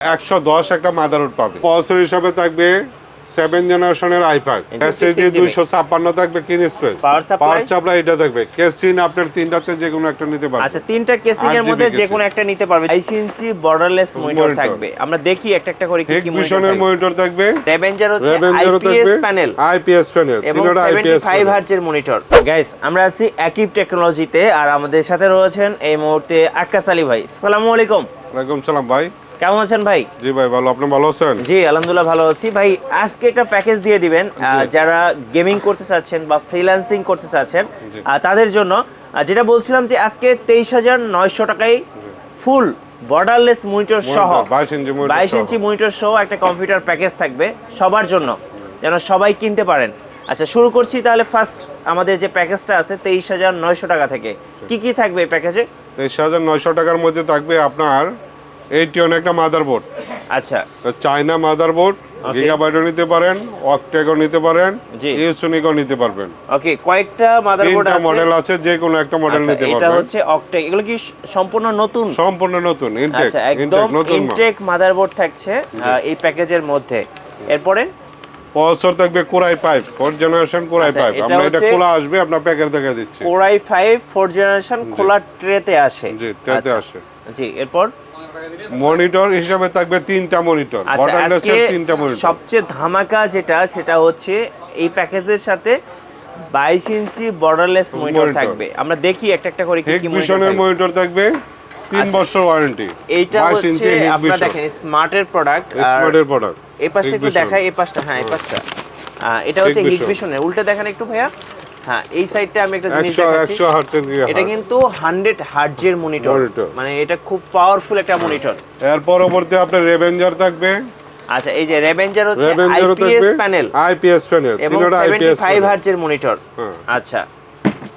110 একটা মাদারবোর্ড পাবে। প্রসেসর হিসাবে থাকবে 7 জেনারেশনের i5, SSD 256 থাকবে কিন স্পেস, পাওয়ার সাপ্লাই এটা থাকবে। কেসিং আপনার তিনটাতে যে কোনো একটা নিতে পারবেন। আচ্ছা, তিনটা কেসিং এর মধ্যে যে কোনো একটা নিতে পারবে। 22 ইঞ্চি বর্ডারলেস মনিটর থাকবে। আমরা দেখি একটা একটা করে কি মনিটর মনিটর থাকবে। রেভেঞ্জার হচ্ছে IPS প্যানেল এবং 75 হার্টজের মনিটর। গাইস, আমরা আছি আকিব টেকনোলজিতে, আর আমাদের সাথে রয়েছেন এই মুহূর্তে আক্কাস আলী ভাই। আসসালামু আলাইকুম। ওয়ালাইকুম সালাম ভাই, কেমন আছেন ভাই? জি ভাই ভালো, আপনি ভালো আছেন? জি আলহামদুলিল্লাহ ভালো আছি ভাই। আজকে একটা প্যাকেজ দিয়ে দিবেন যারা গেমিং করতে চাচ্ছেন বা ফ্রিল্যান্সিং করতে চাচ্ছেন তাদের জন্য। যেটা বলছিলাম যে আজকে 23,900 টাকায় ফুল বর্ডারলেস মনিটর সহ 22 ইঞ্চি মনিটর সহ একটা কম্পিউটার প্যাকেজ থাকবে সবার জন্য, যেন সবাই কিনতে পারেন। আচ্ছা, শুরু করছি তাহলে। ফার্স্ট আমাদের যে প্যাকেজটা আছে 23,900 টাকা থেকে কি কি থাকবে এই প্যাকেজে? 23,900 টাকার মধ্যে থাকবে আপনার 81 একটা মাদারবোর্ড। আচ্ছা, চায়না মাদারবোর্ড, গিগাবাইটও নিতে পারেন, অক্টেকও নিতে পারেন, ইউসোনিকও নিতে পারবেন। ওকে, কয়েকটা মাদারবোর্ড আছে, মডেল আছে, যে কোনো একটা মডেল নিতে পারবেন। এটা হচ্ছে অক্টেক। এগুলো কি সম্পূর্ণ নতুন? সম্পূর্ণ নতুন ইনটেক। আচ্ছা, একদম ইনটেক মাদারবোর্ড থাকছে এই প্যাকেজের মধ্যে। এরপরে প্রসেসর থাকবে Core i5 4th generation Core i5। আমরা এটা খোলা আসবে, আপনার প্যাকেজ দেখা দিচ্ছি। Core i5 4th জেনারেশন খোলা ট্রেতে আসে। জি, ট্রেতে আসে। জি, এরপর মনিটর হিসাবে থাকবে তিনটা মনিটর, বর্ডারলেসের তিনটা মনিটর। সবচেয়ে ধামাকা যেটা সেটা হচ্ছে এই প্যাকেজের সাথে 22 ইঞ্চি বর্ডারলেস মনিটর থাকবে। আমরা দেখি একটা একটা করে কি কি মনিটর থাকবে। 3 বছর ওয়ারেন্টি। এইটা হচ্ছে আপনারা দেখেন স্মার্টের প্রোডাক্ট। এই পাশটা একটু দেখাই, এই পাশটা, হ্যাঁ এই পাশটা। এটা হচ্ছে হিগভিশনের। উল্টে দেখেন একটু ভাইয়া। হ্যাঁ, এই সাইডটা আমি একটা জিনিস দেখাচ্ছি। 100 হার্টজের এটা কিন্তু 100 হার্টজের মনিটর, মানে এটা খুব পাওয়ারফুল একটা মনিটর। এর পরবর্তী আপনার রেভেঞ্জার থাকবে। আচ্ছা, এই যে রেভেঞ্জার হচ্ছে IPS প্যানেল এবং 75 হার্টজের মনিটর। আচ্ছা,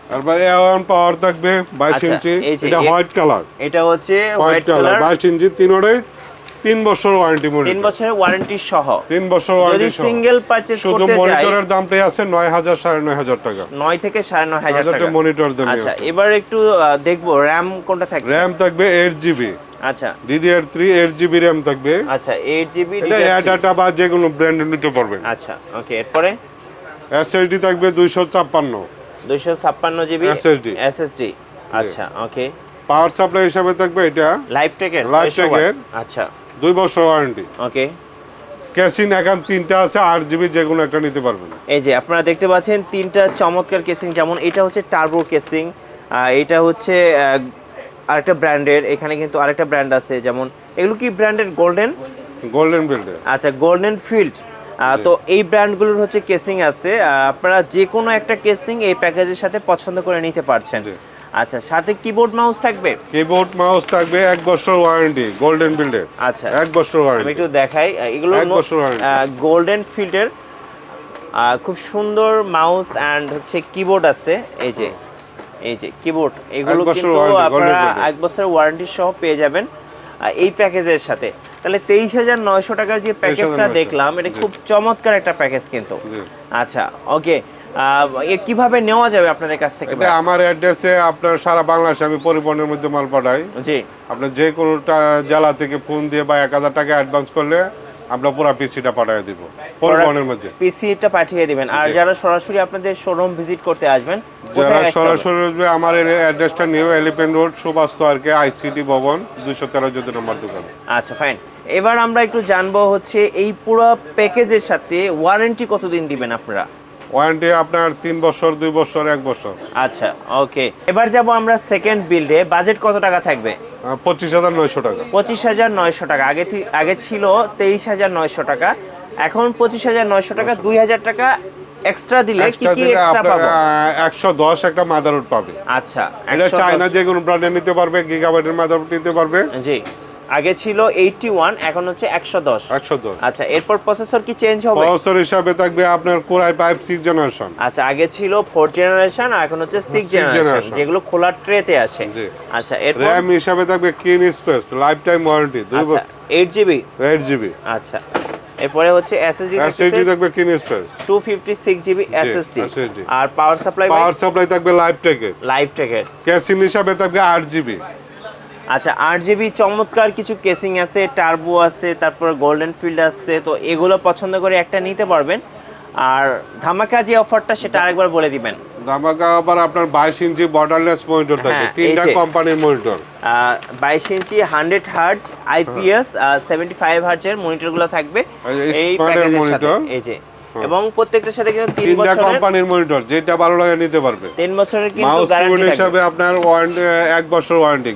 তারপরে A1 পাওয়ার থাকবে 22 ইঞ্চি। এটা হোয়াইট কালার। এটা হচ্ছে হোয়াইট কালার 22 ইঞ্চি। তিনটাই 3 বছর ওয়ারেন্টি মনিটর। 3 বছরের ওয়ারেন্টি সহ। 3 বছর ওয়ারেন্টি সহ। যদি সিঙ্গেল পারচেজ করতে চাই, শুধু মনিটরের দামটাই আছে 9,000 9,500 টাকা। 9 থেকে 9,500 টাকা মনিটর দাম। আচ্ছা, এবার একটু দেখবো র‍্যাম কোনটা থাকবে। র‍্যাম থাকবে 8GB। আচ্ছা, DDR3 8GB র‍্যাম থাকবে। আচ্ছা, 8GB এটা ডাটা বা যে কোনো ব্র্যান্ডের নিতে পারবেন। আচ্ছা, ওকে। এরপরে SSD থাকবে 256 GB SSD। আচ্ছা, ওকে। পাওয়ার সাপ্লাই হিসাবে থাকবে এটা লাইফটেকের। আচ্ছা, 2 বছর ওয়ারেন্টি। ওকে। কেসিং এখন তিনটা আছে, 8GB যে কোনো একটা নিতে পারবেন। এই যে আপনারা দেখতে পাচ্ছেন তিনটা চমৎকার কেসিং। যেমন এটা হচ্ছে টার্বো কেসিং, এটা হচ্ছে আরেকটা ব্র্যান্ডের। এখানে কিন্তু আরেকটা ব্র্যান্ড আছে, যেমন এগুলো কি ব্র্যান্ডের? গোল্ডেন বিল্ডের। আচ্ছা, গোল্ডেন ফিল্ড। তো এই ব্র্যান্ডগুলোর হচ্ছে কেসিং আছে। আপনারা যে কোনো একটা কেসিং এই প্যাকেজের সাথে পছন্দ করে নিতে পারছেন। আচ্ছা, সাথে কিবোর্ড মাউস থাকবে। কিবোর্ড মাউস থাকবে 1 বছর ওয়ারেন্টি, গোল্ডেন বিল্ডের। আচ্ছা, 1 বছর ওয়ারেন্টি। আমি একটু দেখাই। এগুলো গোল্ডেন ফিল্ডের খুব সুন্দর মাউস এন্ড হচ্ছে কিবোর্ড আছে। এই যে কিবোর্ড, এগুলো কিন্তু আপনারা 1 বছরের ওয়ারেন্টি সহ পেয়ে যাবেন এই প্যাকেজের সাথে। তাহলে 23,900 টাকার যে প্যাকেজটা দেখলাম, এটা খুব চমৎকার একটা প্যাকেজ কিন্তু। আচ্ছা, ওকে। কিভাবে নেওয়া যাবে আপনাদের কাছ থেকে? এটা আমার অ্যাড্রেসে আপনার সারা বাংলাদেশে আমি পরিবহনের মধ্যে মাল পাঠাই। জি, আপনি যে কোনোটা জেলা থেকে ফোন দিয়ে বা 1000 টাকা অ্যাডভান্স করলে আমরা পুরো পিসিটা পাঠিয়ে দিব পরিবহনের মধ্যে। পিসিটা পাঠিয়ে দিবেন। আর যারা সরাসরি আপনাদের শোরুম ভিজিট করতে আসবেন, যারা সরাসরি আসবে, আমার অ্যাড্রেসটা new elephant road, Subastu আরকে ICT ভবন 213 নম্বর দোকান। আচ্ছা, ফাইন। এবার আমরা একটু জানবো হচ্ছে এই পুরো প্যাকেজের সাথে ওয়ারেন্টি কতদিন দিবেন আপনারা? ওয়ারেন্টি আপনার 3 বছর, 2 বছর, 1 বছর। আচ্ছা, ওকে। এবার যাব আমরা সেকেন্ড বিল্ডে। বাজেট কত টাকা থাকবে? 25,900 টাকা। 25,900 টাকা। আগে ছিল 23,900 টাকা, এখন 25,900 টাকা। 2,000 টাকা এক্সট্রা দিলে কি কি এক্সট্রা পাবো? 110 একটা মাদারবোর্ড পাবে। আচ্ছা, এটা চায়না যে কোনো ব্র্যান্ডের নিতে পারবে, গিগাবাইটের মাদারবোর্ড নিতে পারবে। জি, আগে ছিল 81, এখন হচ্ছে 110। আচ্ছা, এরপর প্রসেসর কি চেঞ্জ হবে? প্রসেসর হিসাবে থাকবে আপনার Core i5 6th জেনারেশন। আচ্ছা, আগে ছিল 4th জেনারেশন, আর এখন হচ্ছে 6th জেনারেশন, যেগুলো খোলা ট্রেতে আসে। আচ্ছা, এরপর RAM হিসাবে থাকবে কিন স্পেস, লাইফ টাইম ওয়ারেন্টি 2 বছর। 8GB। আচ্ছা, এরপরে হচ্ছে SSD থাকবে কিন স্পেস 256GB SSD। আর পাওয়ার সাপ্লাই থাকবে লাইফটেকের। কেসিং হিসাবে থাকবে 8GB। আচ্ছা 8GB চমৎকার কিছু কেসিং আছে, টার্বো আছে, তারপর গোল্ডেন ফিল্ড আছে, তো এগুলো পছন্দ করে একটা নিতে পারবেন। আর ধামাকা যে অফারটা সেটা আরেকবার বলে দিবেন। ধামাকা আবার আপনার 22 ইঞ্চি বর্ডারলেস মনিটর থাকবে, তিনটা কোম্পানির মনিটর। 22 ইঞ্চি 100 হার্জ আইপিএস 75 হার্জের মনিটরগুলো থাকবে এই প্যাকেজের সাথে। এই যে এবং প্রত্যেকটার সাথে কিন্তু 3 বছরের কোম্পানির মনিটর, যেটা ভালো লাগে নিতে পারবে। 3 বছরের কিন্তু মাউস গ্যারান্টি কিবোর্ড হিসাবে আপনার ওয়ারেন্টি 1 বছর ওয়ারেন্টি,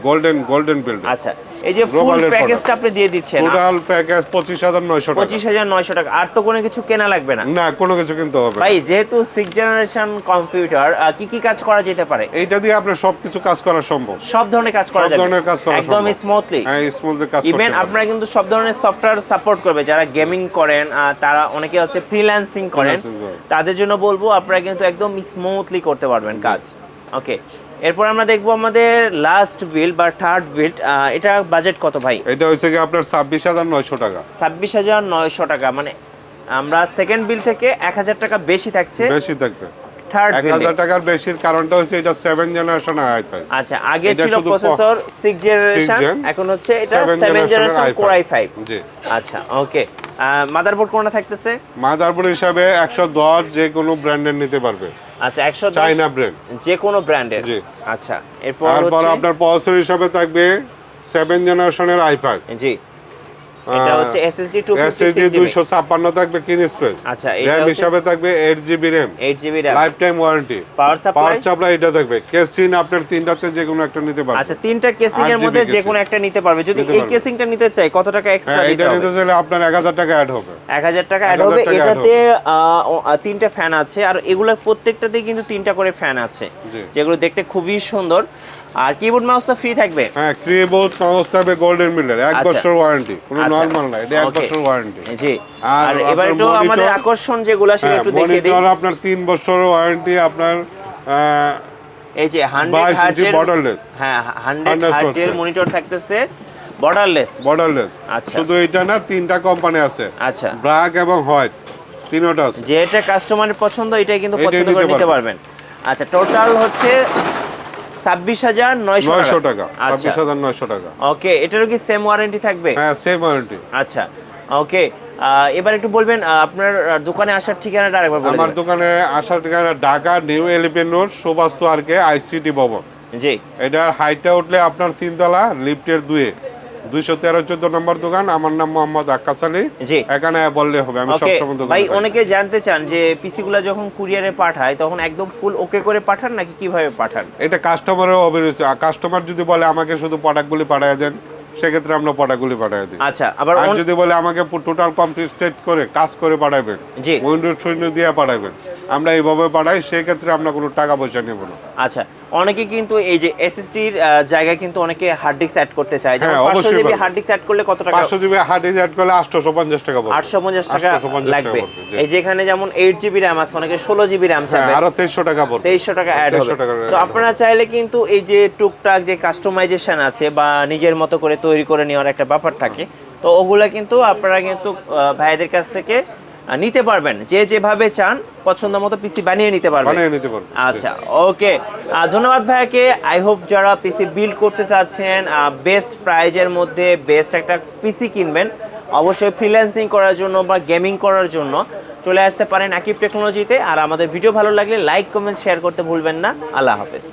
গোল্ডেন বিল্ড। আচ্ছা এই যে ফুল প্যাকেজটা আপনি দিয়ে দিচ্ছেন, টোটাল প্যাকেজ 25900 টাকা। 25900 টাকা। আর তো কোনো কিছু কেনা লাগবে না? না, কোনো কিছু কিনতে হবে ভাই। যেহেতু 6th জেনারেশন কম্পিউটার, কি কাজ করা যেতে পারে? এইটা দিয়ে আপনার সবকিছু কাজ করা সম্ভব, সব ধরনের কাজ করা যাবে, সব ধরনের কাজ করা সম্ভব একদম স্মুথলি। হ্যাঁ, স্মুথলি কাজ করতে ইভেন আপনারা কিন্তু সব ধরনের সফটওয়্যার সাপোর্ট করবে। যারা গেমিং করেন, তারা অনেকে আছে ফ্রিল্যান্সিং করেন, তাদের জন্য বলবো আপনারা কিন্তু একদম স্মুথলি করতে পারবেন কাজ। ওকে, এরপর আমরা দেখবো আমাদের লাস্ট বিল্ড বা থার্ড বিল্ড। এটা বাজেট কত ভাই? এটা হইছে কি আপনার 26900 টাকা। 26900 টাকা, মানে আমরা সেকেন্ড বিল থেকে 1000 টাকা বেশি থাকছে। বেশি থাকবে থার্ড বিল 1000 টাকার বেশির কারণটা হচ্ছে এটা 7 জেনারেশন i5। আচ্ছা, আগে ছিল প্রসেসর 6 জেনারেশন, এখন হচ্ছে এটা 7 জেনারেশন কোর i5। জি আচ্ছা ওকে। মাদারবোর্ড কোনটা থাকতেছে? মাদারবোর্ড হিসাবে 110 যে কোনো ব্র্যান্ডের নিতে পারবে। আচ্ছা 110 চাইনা ব্র্যান্ড, যে কোনো ব্র্যান্ডের। জি। আচ্ছা এরপর হচ্ছে আপনার প্রসেসর হিসাবে থাকবে 7 জেনারেশনের i5। জি, এটা হচ্ছে SSD 256 থাকবে কিন স্পেস। আচ্ছা RAM হিসাবে থাকবে 8GB RAM, 8GB RAM, life time warranty. Power supply এটা থাকবে। কেসিং আপনার তিনটাতে যে কোনো একটা নিতে পারবে। আচ্ছা তিনটা কেসিং এর মধ্যে যে কোনো একটা নিতে পারবে। যদি এই কেসিংটা নিতে চাই কত টাকা এক্সট্রা দিতে হবে? এটা নিতে চাইলে আপনার 1000 টাকা অ্যাড হবে। 1000 টাকা অ্যাড হবে। এটাতে তিনটা ফ্যান আছে, আর এগুলো প্রত্যেকটাতেই কিন্তু তিনটা করে ফ্যান আছে, যেগুলো দেখতে খুবই সুন্দর। আর কিবোর্ড মাউস তো ফ্রি থাকবে? হ্যাঁ, কিবোর্ড মাউস থাকবে গোল্ডেন বিল্ডের, 1 বছর ওয়ারেন্টি, কোনো নরমাল না, এটা 1 বছর ওয়ারেন্টি। জি। আর এবার একটু আমাদের আকর্ষণ যেগুলো সেটা একটু দেখিয়ে দিই। মনিটর আপনার 3 বছর ওয়ারেন্টি, আপনার এই যে 100 হার্জের বর্ডারলেস। হ্যাঁ 100 হার্জের মনিটর থাকতেছে, বর্ডারলেস। আচ্ছা, শুধু এটা না, তিনটা কোম্পানি আছে। আচ্ছা, ব্ল্যাক এবং হোয়াইট, তিনটা আছে। যেটা কাস্টমারের পছন্দ এটাই কিন্তু পছন্দ করে নিতে পারবেন। আচ্ছা, টোটাল হচ্ছে 26900 টাকা। 26900 টাকা। ওকে, এটারও কি সেম ওয়ারেন্টি থাকবে? হ্যাঁ, সেম ওয়ারেন্টি। আচ্ছা ওকে। এবার একটু বলবেন আপনার দোকানে আসার ঠিকানাটা আরেকবার বলে দিন। আমার দোকানে আসার ঠিকানা Dhaka new elephant road, Subastu RK ICT ভবন। জি। এটার হাইটটা উঠলে আপনার 3 তলা, লিফটের 213-14 নম্বর দোকান। আমার নাম মোহাম্মদ আক্কাস আলী। জি। এখানে বললে হবে, আমি সব সময় দোকানে ভাই থাকি। অনেকে জানতে চান যে পিসি গুলা যখন কুরিয়ারে পাঠায় তখন একদম ফুল ওকে করে পাঠান নাকি কিভাবে পাঠান? এটা কাস্টমারের অভিরুচি। কাস্টমার যদি বলে আমাকে শুধু প্রোডাক্টগুলি পাঠিয়ে দেন, সেক্ষেত্রে আমরা প্রোডাক্টগুলি পাঠিয়ে দিই। আচ্ছা, আবার যদি বলে আমাকে টোটাল কমপ্লিট সেট করে কাজ করে পাঠাবেন, জি, উইন্ডোজ সুইন্ডো দিয়ে পাঠাবেন, আমরা এইভাবে পাঠাই, সেক্ষেত্রে আমরা কোনো টাকা পয়সা নেব না। আচ্ছা, অনেকে কিন্তু এই যে এসএসডি এর জায়গায় কিন্তু অনেকে হার্ড ডিস্ক অ্যাড করতে চায়। হ্যাঁ, যেমন 500 অবশ্যই জিবি হার্ড ডিস্ক অ্যাড করলে কত টাকা? 500 জিবি হার্ড ডিস্ক অ্যাড করলে 850 টাকা পড়বে। 850 টাকা 850 লাগবে। টাকা পড়বে, এই যেখানে যেমন 8 জিবি RAM আছে, অনেকে 16 জিবি RAM চাবে, আরো 2300 টাকা পড়বে। 2300 টাকা অ্যাড হবে। তো আপনারা চাইলে কিন্তু এই যে টুকটাক যে কাস্টমাইজেশন আছে বা নিজের মতো করে তৈরি করে নেওয়ার একটা ব্যাপার থাকে, তো ওগুলা কিন্তু আপনারা কিন্তু ভাইদের কাছ থেকে নিতে পারবেন। যে যেভাবে চান পছন্দ মতো পিসি বানিয়ে নিতে পারবেন। আচ্ছা ওকে, ধন্যবাদ ভাইয়াকে। আই হোপ যারা পিসি বিল্ড করতে চাচ্ছেন, বেস্ট প্রাইজের মধ্যে বেস্ট একটা পিসি কিনবেন, অবশ্যই ফ্রিল্যান্সিং করার জন্য বা গেমিং করার জন্য চলে আসতে পারেন আকিব টেকনোলজিতে। আর আমাদের ভিডিও ভালো লাগলে লাইক, কমেন্ট, শেয়ার করতে ভুলবেন না। আল্লাহ হাফেজ।